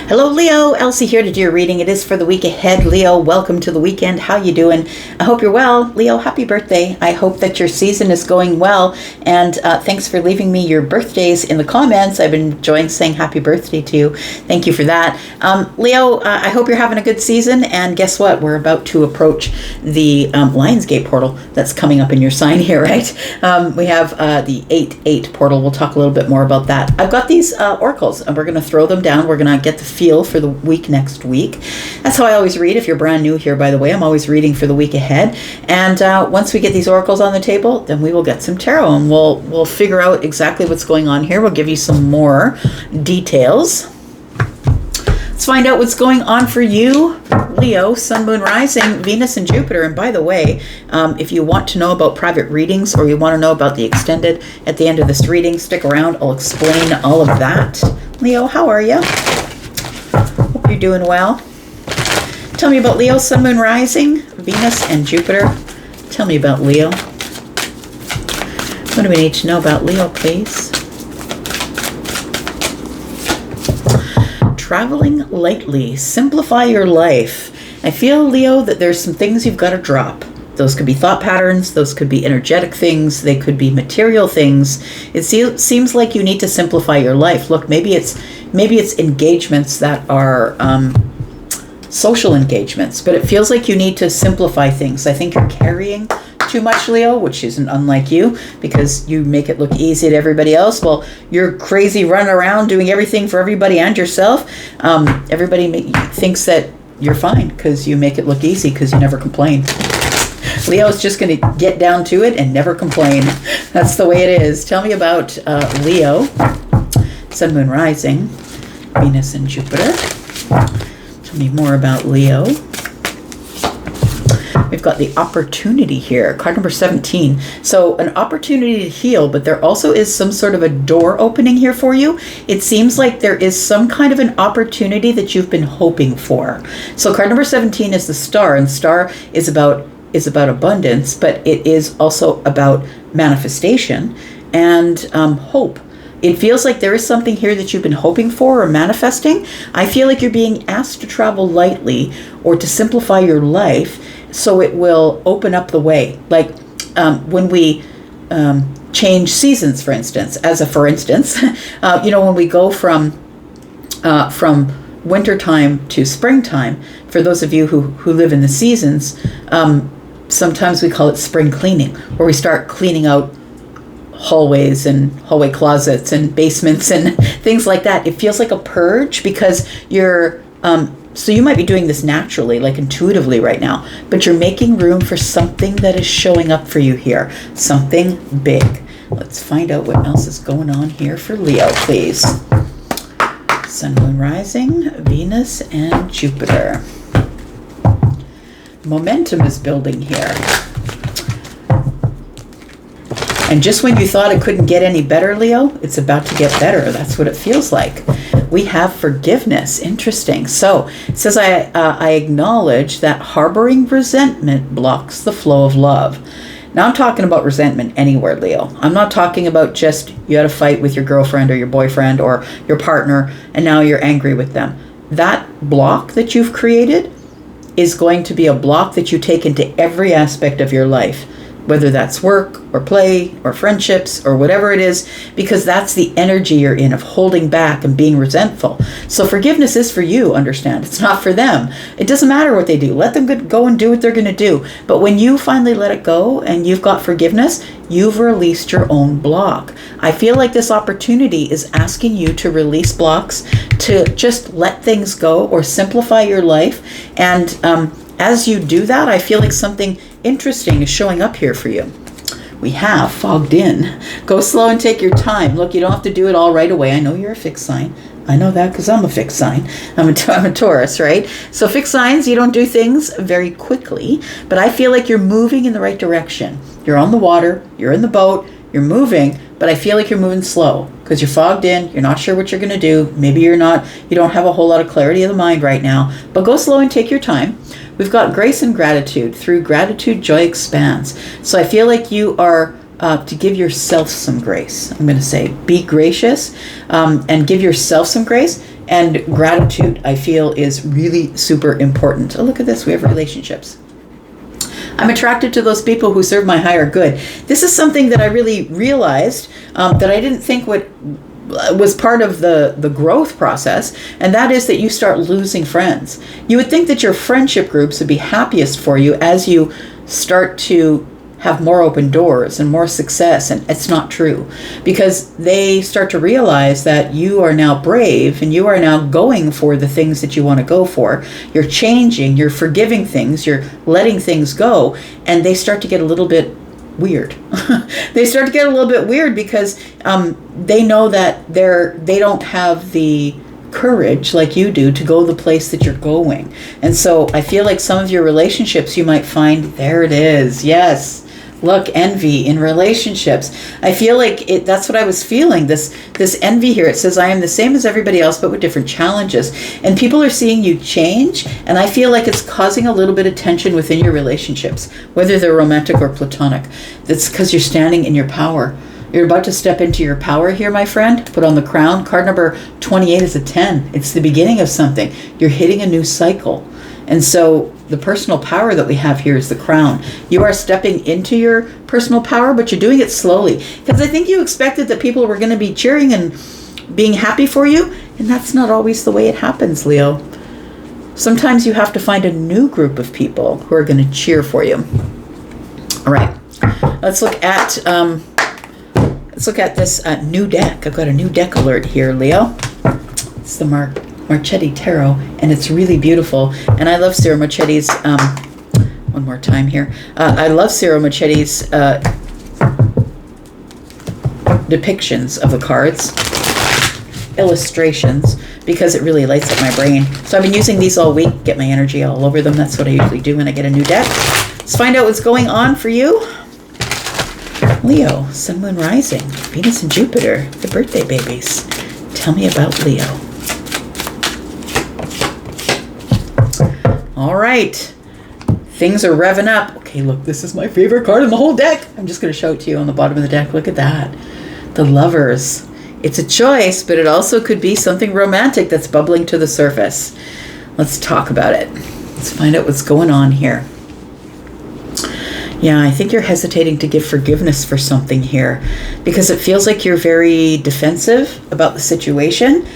Hello, Leo. Elsie here to do your reading. It is for the week ahead. Leo, welcome to the weekend. How you doing? I hope you're well. Leo, happy birthday. I hope that your season is going well. And thanks for leaving me your birthdays in the comments. I've been enjoying saying happy birthday to you. Thank you for that. Leo, I hope you're having a good season. And guess what? We're about to approach the Lionsgate portal that's coming up in your sign here, right? We have the 8-8 portal. We'll talk a little bit more about that. I've got these oracles, and we're going to throw them down. We're going to get the feel for the week next week. That's how I always read. If you're brand new here, by the way, I'm always reading for the week ahead. And once we get these oracles on the table, then we will get some tarot, and we'll figure out exactly what's going on here. We'll give you some more details. Let's find out what's going on for you, Leo, Sun, Moon, Rising, Venus, and Jupiter. And by the way, if you want to know about private readings or you want to know about the extended at the end of this reading, stick around. I'll explain all of that. Leo, how are you? Hope you're doing well. Tell me about Leo, Sun, Moon, Rising, Venus, and Jupiter. Tell me about Leo. What do we need to know about Leo, please? Traveling lightly. Simplify your life. I feel, Leo, that there's some things you've got to drop. Those could be thought patterns. Those could be energetic things. They could be material things. It seems like you need to simplify your life. Look, maybe it's engagements that are social engagements, but it feels like you need to simplify things. I think you're carrying too much, Leo, which isn't unlike you, because you make it look easy to everybody else. Well, you're crazy running around doing everything for everybody and yourself. Everybody thinks that you're fine because you make it look easy because you never complain. Leo's just going to get down to it and never complain. That's the way it is. Tell me about Leo, Sun, Moon, Rising, Venus, and Jupiter. Tell me more about Leo. We've got the opportunity here, card number 17. So an opportunity to heal, but there also is some sort of a door opening here for you. It seems like there is some kind of an opportunity that you've been hoping for. So card number 17 is the star, and star is about abundance, but it is also about manifestation and hope. It feels like there is something here that you've been hoping for or manifesting. I feel like you're being asked to travel lightly or to simplify your life so it will open up the way. Like when we change seasons, for instance, when we go from wintertime to springtime, for those of you who live in the seasons, sometimes we call it spring cleaning, where we start cleaning out hallways and hallway closets and basements and things like that. It feels like a purge because you're so you might be doing this naturally, like intuitively right now, but you're making room for something that is showing up for you here, something big. Let's find out what else is going on here for Leo, please. Sun, Moon, Rising, Venus, and Jupiter. Momentum is building here. And just when you thought it couldn't get any better, Leo, it's about to get better. That's what it feels like. We have forgiveness. Interesting. So it says, I acknowledge that harboring resentment blocks the flow of love. Now I'm talking about resentment anywhere, Leo. I'm not talking about just you had a fight with your girlfriend or your boyfriend or your partner and now you're angry with them. That block that you've created is going to be a block that you take into every aspect of your life, whether that's work or play or friendships or whatever it is, because that's the energy you're in of holding back and being resentful. So forgiveness is for you, understand? It's not for them. It doesn't matter what they do. Let them go and do what they're going to do. But when you finally let it go and you've got forgiveness, you've released your own block. I feel like this opportunity is asking you to release blocks, to just let things go or simplify your life. And as you do that, I feel like something interesting is showing up here for you. We have fogged in. Go slow and take your time. Look, you don't have to do it all right away. I know you're a fixed sign. I know that because I'm a fixed sign. I'm a Taurus, right? So fixed signs, you don't do things very quickly, but I feel like you're moving in the right direction. You're on the water, you're in the boat, you're moving, but I feel like you're moving slow because you're fogged in. You're not sure what you're going to do. Maybe you don't have a whole lot of clarity of the mind right now, but go slow and take your time. We've got grace and gratitude. Through gratitude, joy expands. So I feel like you are to give yourself some grace. I'm going to say be gracious and give yourself some grace. And gratitude, I feel, is really super important. Oh, look at this. We have relationships. I'm attracted to those people who serve my higher good. This is something that I really realized that I didn't think was part of the growth process, and that is that you start losing friends. You would think that your friendship groups would be happiest for you as you start to have more open doors and more success, and it's not true, because they start to realize that you are now brave and you are now going for the things that you want to go for. You're changing, you're forgiving things, you're letting things go, and they start to get a little bit weird. They start to get a little bit weird because they know that they don't have the courage like you do to go the place that you're going. And so I feel like some of your relationships you might find, there it is. Yes. Look, envy in relationships. I feel like that's what I was feeling, this envy here. It says, I am the same as everybody else, but with different challenges. And people are seeing you change, and I feel like it's causing a little bit of tension within your relationships, whether they're romantic or platonic. That's because you're standing in your power. You're about to step into your power here, my friend. Put on the crown. Card number 28 is a 10. It's the beginning of something. You're hitting a new cycle. And so the personal power that we have here is the crown. You are stepping into your personal power, but you're doing it slowly. Because I think you expected that people were going to be cheering and being happy for you, and that's not always the way it happens, Leo. Sometimes you have to find a new group of people who are going to cheer for you. All right, let's look at this new deck. I've got a new deck alert here, Leo. It's the Marchetti Tarot, and it's really beautiful. And I love Ciro Marchetti's, one more time here. I love Ciro Marchetti's depictions of the cards, illustrations, because it really lights up my brain. So I've been using these all week, get my energy all over them. That's what I usually do when I get a new deck. Let's find out what's going on for you. Leo, Sun, Moon, Rising, Venus and Jupiter, the birthday babies. Tell me about Leo. All right, things are revving up. Okay, look, this is my favorite card in the whole deck. I'm just going to show it to you on the bottom of the deck. Look at that. The Lovers. It's a choice, but it also could be something romantic that's bubbling to the surface. Let's talk about it. Let's find out what's going on here. Yeah, I think you're hesitating to give forgiveness for something here because it feels like you're very defensive about the situation.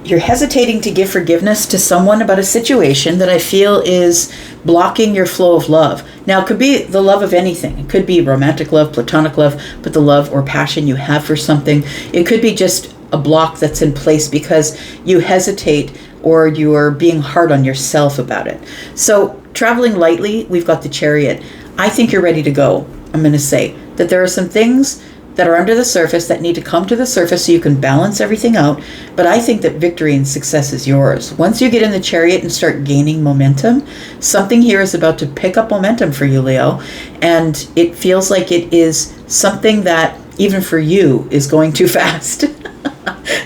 You're hesitating to give forgiveness to someone about a situation that I feel is blocking your flow of love. Now, it could be the love of anything. It could be romantic love, platonic love, but the love or passion you have for something. It could be just a block that's in place because you hesitate or you're being hard on yourself about it. So, traveling lightly, we've got the Chariot. I think you're ready to go. I'm going to say that there are some things that are under the surface that need to come to the surface so you can balance everything out. But I think that victory and success is yours. Once you get in the Chariot and start gaining momentum, something here is about to pick up momentum for you, Leo. And it feels like it is something that, even for you, is going too fast.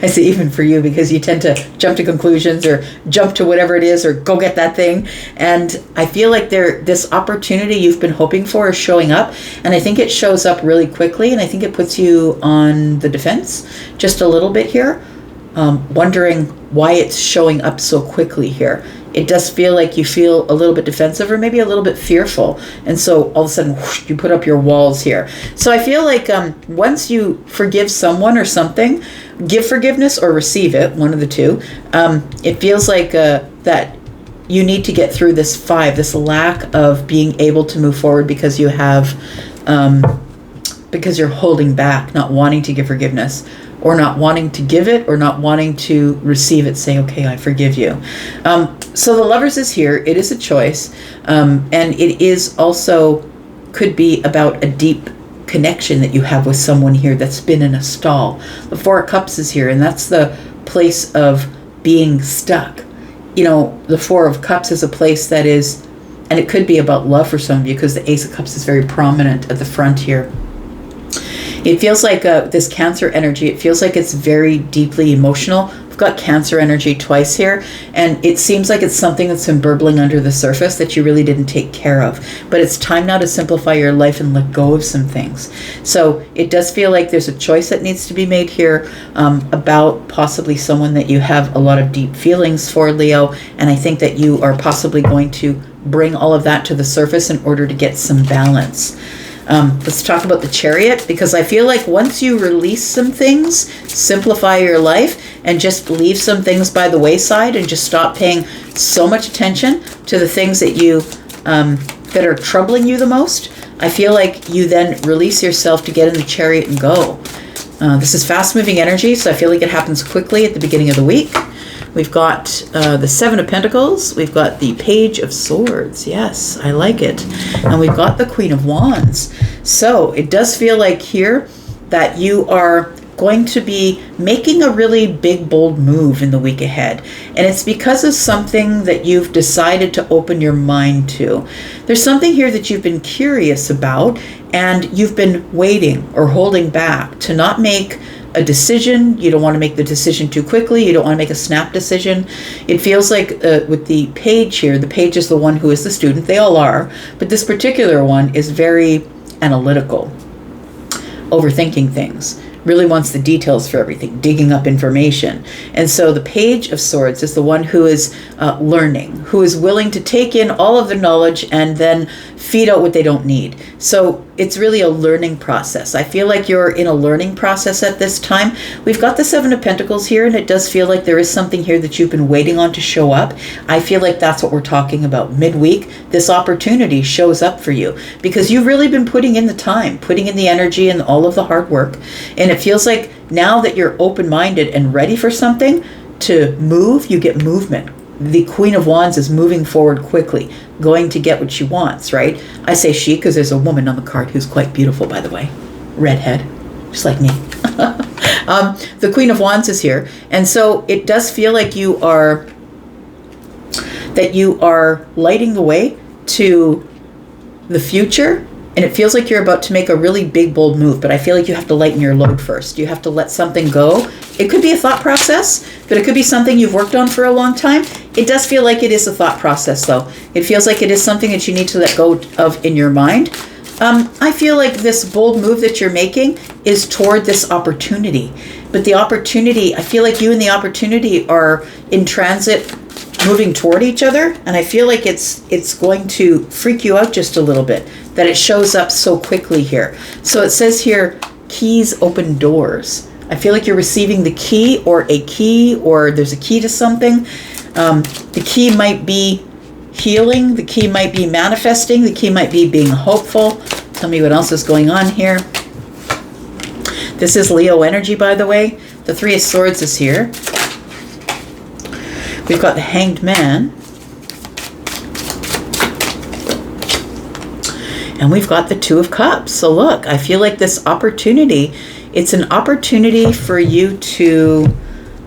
I say even for you because you tend to jump to conclusions or jump to whatever it is or go get that thing. And I feel like this opportunity you've been hoping for is showing up. And I think it shows up really quickly. And I think it puts you on the defense just a little bit here, wondering why it's showing up so quickly here. It does feel like you feel a little bit defensive or maybe a little bit fearful. And so all of a sudden, whoosh, you put up your walls here. So I feel like once you forgive someone or something, give forgiveness or receive it, one of the two, it feels like that you need to get through this 5, this lack of being able to move forward because you have, because you're holding back, not wanting to give forgiveness, or not wanting to give it, or not wanting to receive it, say, okay, I forgive you. So the Lovers is here. It is a choice. And it is also, could be about a deep connection that you have with someone here that's been in a stall. The 4 of Cups is here, and that's the place of being stuck. You know, the 4 of Cups is a place that is, and it could be about love for some of you because the Ace of Cups is very prominent at the front here. It feels like this Cancer energy, it feels like it's very deeply emotional. We've got Cancer energy twice here, and it seems like it's something that's been burbling under the surface that you really didn't take care of. But it's time now to simplify your life and let go of some things. So it does feel like there's a choice that needs to be made here about possibly someone that you have a lot of deep feelings for, Leo, and I think that you are possibly going to bring all of that to the surface in order to get some balance. Let's talk about the Chariot, because I feel like once you release some things, simplify your life, and just leave some things by the wayside and just stop paying so much attention to the things that you that are troubling you the most, I feel like you then release yourself to get in the Chariot and go. This is fast-moving energy, so I feel like it happens quickly at the beginning of the week. We've got the Seven of Pentacles. We've got the Page of Swords. Yes, I like it. And we've got the Queen of Wands. So it does feel like here that you are going to be making a really big, bold move in the week ahead. And it's because of something that you've decided to open your mind to. There's something here that you've been curious about, and you've been waiting or holding back to not make a decision. You don't want to make the decision too quickly. You don't want to make a snap decision. It feels like with the Page here, the Page is the one who is the student. They all are. But this particular one is very analytical, overthinking things, really wants the details for everything, digging up information. And so the Page of Swords is the one who is learning, who is willing to take in all of the knowledge and then feed out what they don't need. So it's really a learning process. I feel like you're in a learning process at this time. We've got the Seven of Pentacles here, and it does feel like there is something here that you've been waiting on to show up. I feel like that's what we're talking about. Midweek, this opportunity shows up for you because you've really been putting in the time, putting in the energy and all of the hard work. And it feels like now that you're open-minded and ready for something to move, you get movement. The Queen of Wands is moving forward quickly, going to get what she wants, right? I say she because there's a woman on the card who's quite beautiful, by the way. Redhead, just like me. The Queen of Wands is here. And so it does feel like you are lighting the way to the future. And it feels like you're about to make a really big, bold move, but I feel like you have to lighten your load first. You have to let something go. It could be a thought process, but it could be something you've worked on for a long time. It does feel like it is a thought process, though. It feels like it is something that you need to let go of in your mind. I feel like this bold move that you're making is toward this opportunity. But the opportunity, I feel like you and the opportunity are in transit, moving toward each other, and I feel like it's going to freak you out just a little bit that it shows up so quickly here. So it says here, keys open doors. I feel like you're receiving the key or there's a key to something. The key might be healing, the key might be manifesting, the key might be being hopeful. Tell me what else is going on here. This is Leo energy, by the way. The Three of Swords is here. We've got the Hanged Man. And we've got the Two of Cups. So look, I feel like this opportunity, it's an opportunity for you to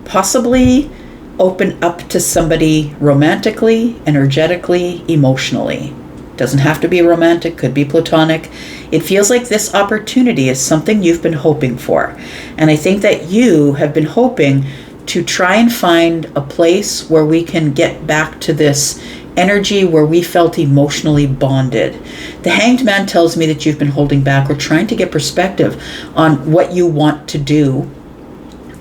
possibly open up to somebody romantically, energetically, emotionally. Doesn't have to be romantic, could be platonic. It feels like this opportunity is something you've been hoping for. And I think that you have been hoping to try and find a place where we can get back to this energy where we felt emotionally bonded. The Hanged Man tells me that you've been holding back or trying to get perspective on what you want to do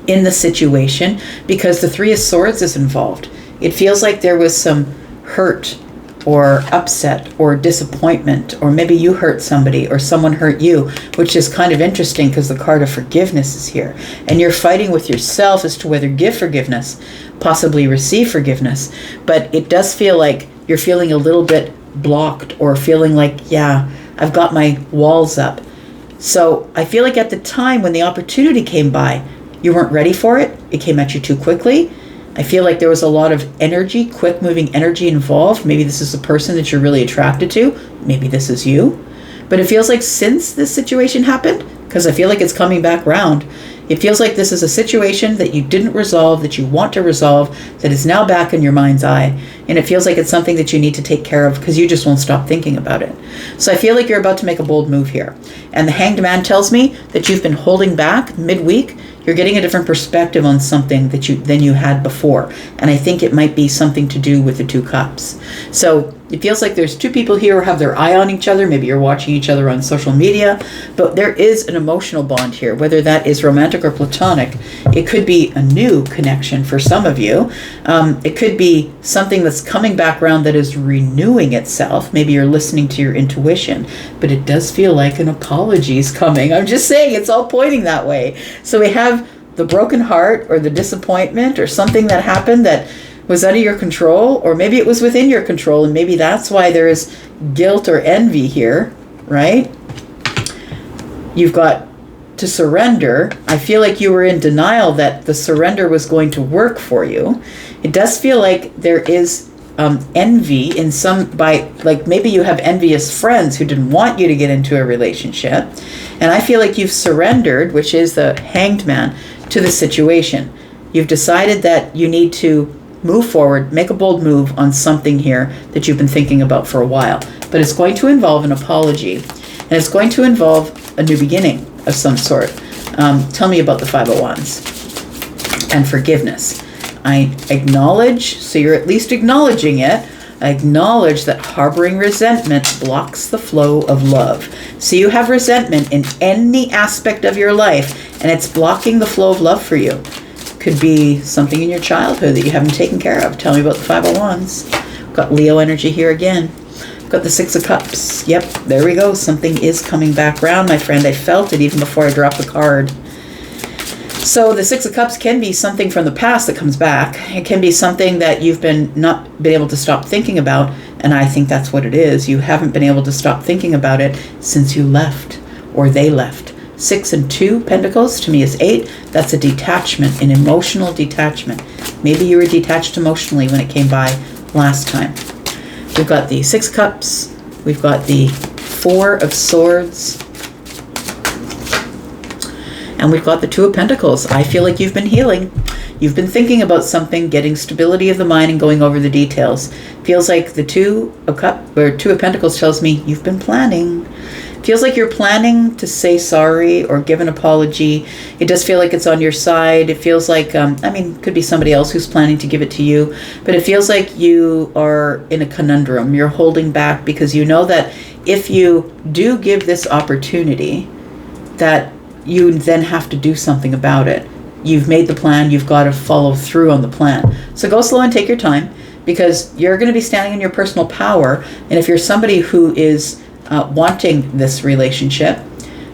in the situation because the Three of Swords is involved. It feels like there was some hurt or upset or disappointment, or maybe you hurt somebody or someone hurt you, which is kind of interesting because the card of forgiveness is here. And you're fighting with yourself as to whether give forgiveness, possibly receive forgiveness. But it does feel like you're feeling a little bit blocked or feeling like, yeah, I've got my walls up. So I feel like at the time when the opportunity came by, you weren't ready for it. It came at you too quickly. I feel like there was a lot of energy, quick moving energy involved. Maybe this is a person that you're really attracted to. Maybe this is you. But it feels like since this situation happened, because I feel like it's coming back around, it feels like this is a situation that you didn't resolve, that you want to resolve, that is now back in your mind's eye. And it feels like it's something that you need to take care of because you just won't stop thinking about it. So I feel like you're about to make a bold move here. And the Hanged Man tells me that you've been holding back midweek. You're getting a different perspective on something than you had before. And I think it might be something to do with the Two Cups. So it feels like there's two people here who have their eye on each other. Maybe you're watching each other on social media. But there is an emotional bond here, whether that is romantic or platonic. It could be a new connection for some of you. It could be something that's coming back around that is renewing itself. Maybe you're listening to your intuition. But it does feel like an apology is coming. I'm just saying, it's all pointing that way. So we have the broken heart or the disappointment or something that happened that was out of your control, or maybe it was within your control, and maybe that's why there is guilt or envy here, right? You've got to surrender. I feel like you were in denial that the surrender was going to work for you. It does feel like there is envy in like maybe you have envious friends who didn't want you to get into a relationship. And I feel like you've surrendered, which is the Hanged Man, to the situation. You've decided that you need to move forward, make a bold move on something here that you've been thinking about for a while. But it's going to involve an apology, and it's going to involve a new beginning of some sort. Tell me about the Five of Wands and forgiveness. I acknowledge, so you're at least acknowledging it. I acknowledge that harboring resentment blocks the flow of love. So you have resentment in any aspect of your life, and it's blocking the flow of love for you. Could be something in your childhood that you haven't taken care of. Tell me about the Five of Wands. Got Leo energy here again. Got the Six of Cups. Yep, there we go. Something is coming back around, my friend. I felt it even before I dropped the card. So the Six of Cups can be something from the past that comes back. It can be something that you've not been able to stop thinking about, and I think that's what it is. You haven't been able to stop thinking about it since you left, or they left. 6 and 2 Pentacles to me is 8. That's a detachment, an emotional detachment. Maybe you were detached emotionally when it came by last time. We've got the 6 Cups. We've got the 4 of Swords. And we've got the 2 of Pentacles. I feel like you've been healing. You've been thinking about something, getting stability of the mind and going over the details. Feels like the 2 of Pentacles tells me you've been planning. Feels like you're planning to say sorry or give an apology. It does feel like it's on your side. It feels like, could be somebody else who's planning to give it to you. But it feels like you are in a conundrum. You're holding back because you know that if you do give this opportunity, that you then have to do something about it. You've made the plan. You've got to follow through on the plan. So go slow and take your time, because you're going to be standing in your personal power. And if you're somebody who is wanting this relationship,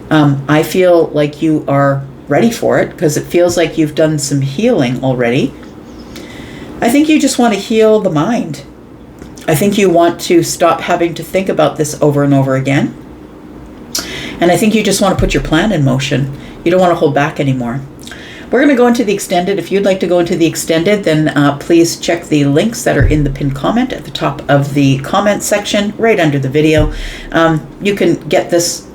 I feel like you are ready for it, because it feels like you've done some healing already. I think you just want to heal the mind. I think you want to stop having to think about this over and over again. And I think you just want to put your plan in motion. You don't want to hold back anymore. We're going to go into the extended. If you'd like to go into the extended, then please check the links that are in the pinned comment at the top of the comment section, right under the video. You can get this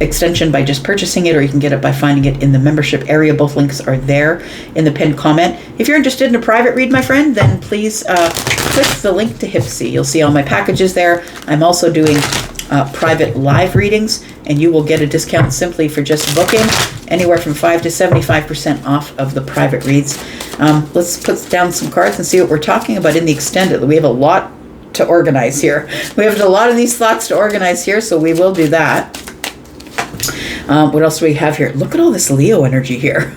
extension by just purchasing it, or you can get it by finding it in the membership area. Both links are there in the pinned comment. If you're interested in a private read, my friend, then please click the link to Hypsee. You'll see all my packages there. I'm also doing private live readings, and you will get a discount simply for just booking, anywhere from 5 to 75% off of the private reads. Let's put down some cards and see what we're talking about in the extended. We have a lot to organize here. We have a lot of these thoughts to organize here, so we will do that. What else do we have here? Look at all this Leo energy here.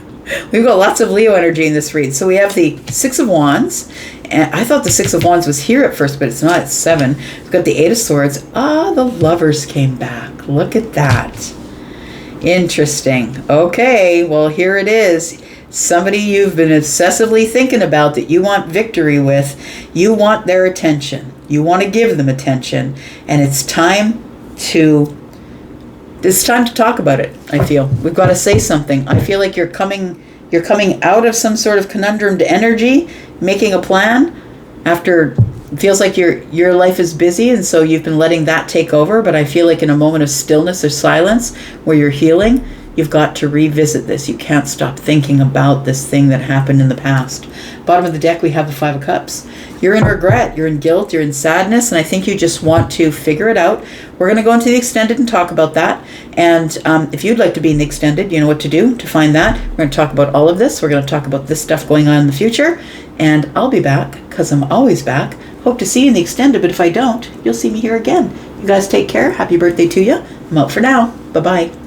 We've got lots of Leo energy in this read. So we have the 6 of Wands. And I thought the 6 of Wands was here at first, but it's not. It's 7. We've got the 8 of Swords. The Lovers came back. Look at that. Interesting. Okay, well, here it is. Somebody you've been obsessively thinking about that you want victory with. You want their attention. You want to give them attention. And it's time to talk about it, I feel. We've got to say something. I feel like you're coming out of some sort of conundrum to energy, making a plan after it feels like your life is busy, and so you've been letting that take over. But I feel like in a moment of stillness or silence where you're healing, You've got to revisit this. You can't stop thinking about this thing that happened in the past. Bottom of the deck, we have the Five of Cups. You're in regret, you're in guilt, you're in sadness, and I think you just want to figure it out. We're going to go into the extended and talk about that. And if you'd like to be in the extended, you know what to do to find that. We're going to talk about all of this. We're going to talk about this stuff going on in the future. And I'll be back, because I'm always back. Hope to see you in the extended, but if I don't, you'll see me here again. You guys take care. Happy birthday to you. I'm out for now. Bye-bye.